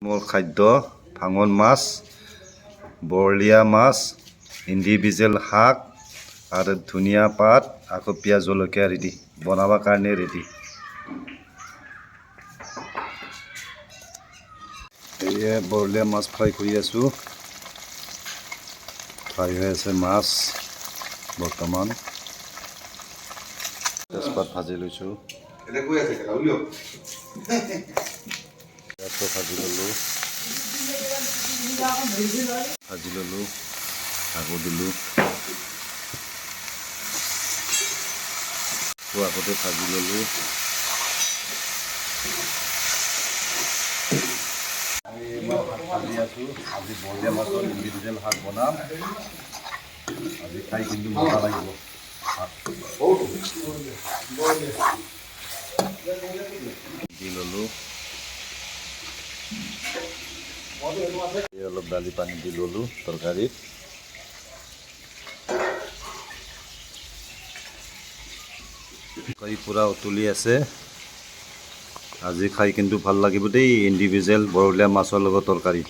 মোৰ খাদ্য ভাঙন মাছ, বৰলীয়া মাছ, ইণ্ডিভিজুৱেল শাক আৰু ধনিয়া পাত আকৌ পিঁয়াজ জলকীয়া ৰেডি বনাবৰ কাৰণে ৰেডি। এয়ে বৰলীয়া মাছ ফ্ৰাই কৰি আছোঁ। ফ্ৰাই হৈ আছে মাছ বৰ্তমান। তেজপাত ভাজি লৈছোঁ। ভাজি ল'লোঁ আকৌ দিলোঁ আগতে ভাজি ল'লোঁ। মই ভাত ভাজি আছোঁ। আজি বৰলীয়া মাছৰ ইণ্ডিভিজুৱেল শাক বনাম। আজি খাই কিন্তু মজা লাগিব। দি ল'লোঁ অলপ দালি পানী দি ল'লোঁ তৰকাৰীত। তৰকাৰী পূৰা উতলি আছে। আজি খাই কিন্তু ভাল লাগিব দেই, ইণ্ডিভিজুৱেল বৰলীয়া মাছৰ লগত তৰকাৰী।